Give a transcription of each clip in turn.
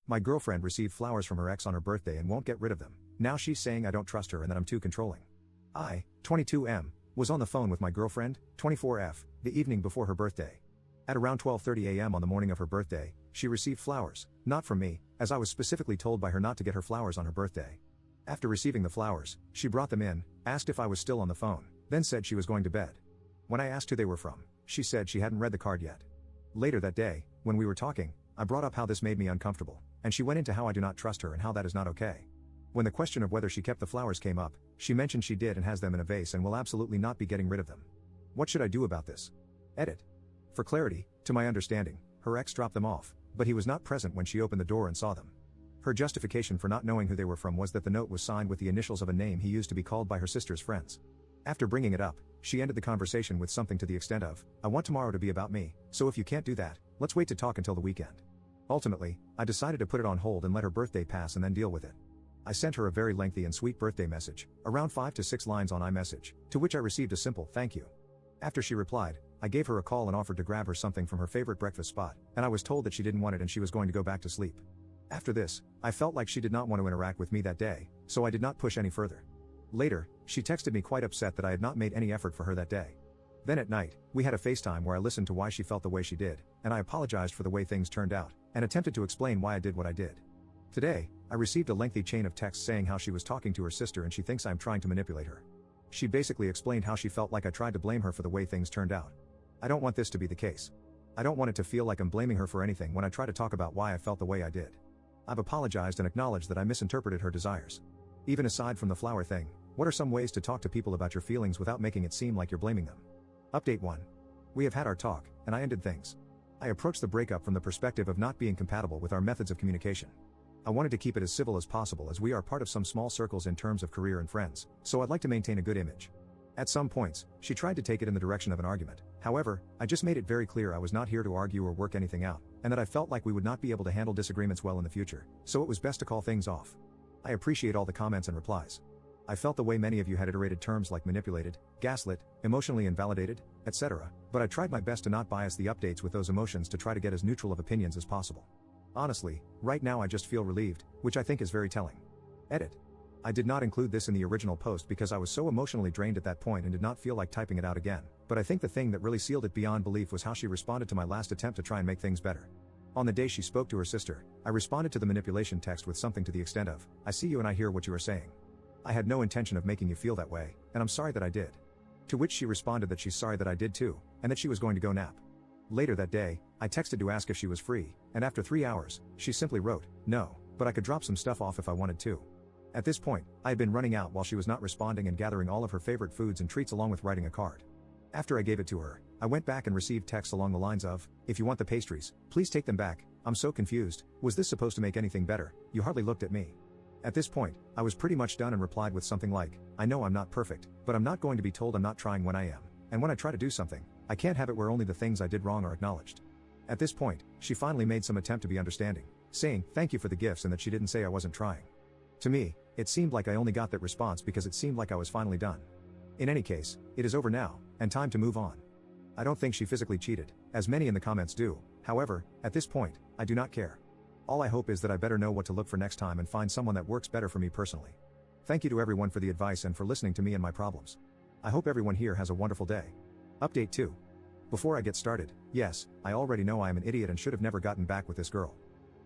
My girlfriend received flowers from her ex on her birthday and won't get rid of them. Now she's saying I don't trust her and that I'm too controlling. I, 22M, was on the phone with my girlfriend, 24F, the evening before her birthday. At around 12:30 a.m. on the morning of her birthday, she received flowers, not from me, as I was specifically told by her not to get her flowers on her birthday. After receiving the flowers, she brought them in, asked if I was still on the phone, then said she was going to bed. When I asked who they were from, she said she hadn't read the card yet. Later that day, when we were talking, I brought up how this made me uncomfortable, and she went into how I do not trust her and how that is not okay. When the question of whether she kept the flowers came up, she mentioned she did and has them in a vase and will absolutely not be getting rid of them. What should I do about this? Edit. For clarity, to my understanding, her ex dropped them off, but he was not present when she opened the door and saw them. Her justification for not knowing who they were from was that the note was signed with the initials of a name he used to be called by her sister's friends. After bringing it up, she ended the conversation with something to the extent of, "I want tomorrow to be about me, so if you can't do that, let's wait to talk until the weekend." Ultimately, I decided to put it on hold and let her birthday pass and then deal with it. I sent her a very lengthy and sweet birthday message, around 5 to 6 lines on iMessage, to which I received a simple "thank you." After she replied, I gave her a call and offered to grab her something from her favorite breakfast spot, and I was told that she didn't want it and she was going to go back to sleep. After this, I felt like she did not want to interact with me that day, so I did not push any further. Later, she texted me quite upset that I had not made any effort for her that day. Then at night, we had a FaceTime where I listened to why she felt the way she did, and I apologized for the way things turned out, and attempted to explain why I did what I did. Today, I received a lengthy chain of texts saying how she was talking to her sister and she thinks I'm trying to manipulate her. She basically explained how she felt like I tried to blame her for the way things turned out. I don't want this to be the case. I don't want it to feel like I'm blaming her for anything when I try to talk about why I felt the way I did. I've apologized and acknowledged that I misinterpreted her desires. Even aside from the flower thing, what are some ways to talk to people about your feelings without making it seem like you're blaming them? Update 1. We have had our talk, and I ended things. I approached the breakup from the perspective of not being compatible with our methods of communication. I wanted to keep it as civil as possible as we are part of some small circles in terms of career and friends, so I'd like to maintain a good image. At some points, she tried to take it in the direction of an argument. However, I just made it very clear I was not here to argue or work anything out, and that I felt like we would not be able to handle disagreements well in the future, so it was best to call things off. I appreciate all the comments and replies. I felt the way many of you had iterated terms like manipulated, gaslit, emotionally invalidated, etc., but I tried my best to not bias the updates with those emotions to try to get as neutral of opinions as possible. Honestly, right now I just feel relieved, which I think is very telling. Edit. I did not include this in the original post because I was so emotionally drained at that point and did not feel like typing it out again, but I think the thing that really sealed it beyond belief was how she responded to my last attempt to try and make things better. On the day she spoke to her sister, I responded to the manipulation text with something to the extent of, "I see you and I hear what you are saying. I had no intention of making you feel that way, and I'm sorry that I did." To which she responded that she's sorry that I did too, and that she was going to go nap. Later that day, I texted to ask if she was free, and after 3 hours, she simply wrote, "No, but I could drop some stuff off if I wanted to." At this point, I had been running out while she was not responding and gathering all of her favorite foods and treats along with writing a card. After I gave it to her, I went back and received texts along the lines of, "If you want the pastries, please take them back. I'm so confused. Was this supposed to make anything better? You hardly looked at me." At this point, I was pretty much done and replied with something like, "I know I'm not perfect, but I'm not going to be told I'm not trying when I am, and when I try to do something, I can't have it where only the things I did wrong are acknowledged." At this point, she finally made some attempt to be understanding, saying thank you for the gifts and that she didn't say I wasn't trying. To me, it seemed like I only got that response because it seemed like I was finally done. In any case, it is over now, and time to move on. I don't think she physically cheated, as many in the comments do. However, at this point, I do not care. All I hope is that I better know what to look for next time and find someone that works better for me personally. Thank you to everyone for the advice and for listening to me and my problems. I hope everyone here has a wonderful day. Update 2. Before I get started, yes, I already know I am an idiot and should have never gotten back with this girl.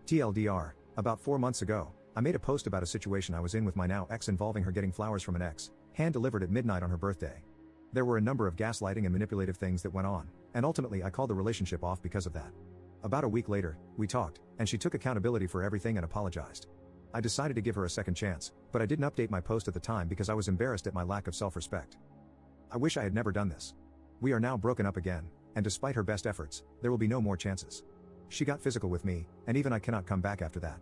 TLDR, about 4 months ago, I made a post about a situation I was in with my now ex involving her getting flowers from an ex, hand-delivered at midnight on her birthday. There were a number of gaslighting and manipulative things that went on, and ultimately I called the relationship off because of that. About a week later, we talked, and she took accountability for everything and apologized. I decided to give her a second chance, but I didn't update my post at the time because I was embarrassed at my lack of self-respect. I wish I had never done this. We are now broken up again, and despite her best efforts, there will be no more chances. She got physical with me, and even I cannot come back after that.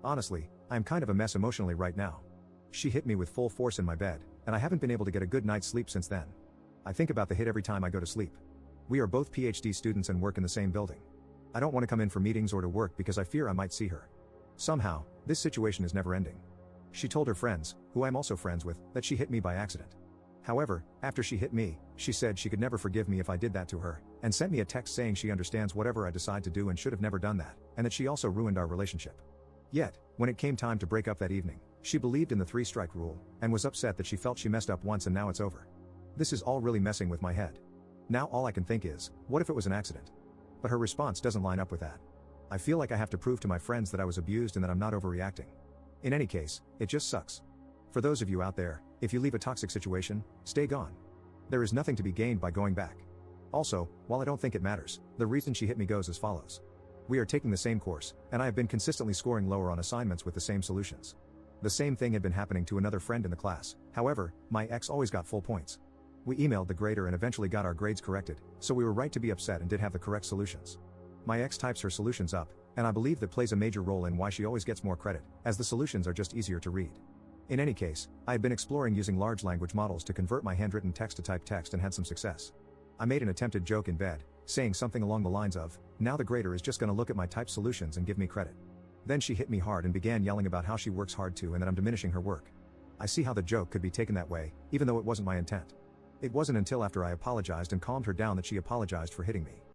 Honestly, I am kind of a mess emotionally right now. She hit me with full force in my bed, and I haven't been able to get a good night's sleep since then. I think about the hit every time I go to sleep. We are both PhD students and work in the same building. I don't want to come in for meetings or to work because I fear I might see her. Somehow, this situation is never ending. She told her friends, who I'm also friends with, that she hit me by accident. However, after she hit me, she said she could never forgive me if I did that to her, and sent me a text saying she understands whatever I decide to do and should have never done that, and that she also ruined our relationship. Yet, when it came time to break up that evening, she believed in the 3-strike rule, and was upset that she felt she messed up once and now it's over. This is all really messing with my head. Now all I can think is, what if it was an accident? But her response doesn't line up with that. I feel like I have to prove to my friends that I was abused and that I'm not overreacting. In any case, it just sucks. For those of you out there, if you leave a toxic situation, stay gone. There is nothing to be gained by going back. Also, while I don't think it matters, the reason she hit me goes as follows. We are taking the same course, and I have been consistently scoring lower on assignments with the same solutions. The same thing had been happening to another friend in the class, however, my ex always got full points. We emailed the grader and eventually got our grades corrected, so we were right to be upset and did have the correct solutions. My ex types her solutions up, and I believe that plays a major role in why she always gets more credit, as the solutions are just easier to read. In any case, I had been exploring using large language models to convert my handwritten text to typed text and had some success. I made an attempted joke in bed, saying something along the lines of, now the grader is just gonna look at my typed solutions and give me credit. Then she hit me hard and began yelling about how she works hard too and that I'm diminishing her work. I see how the joke could be taken that way, even though it wasn't my intent. It wasn't until after I apologized and calmed her down that she apologized for hitting me.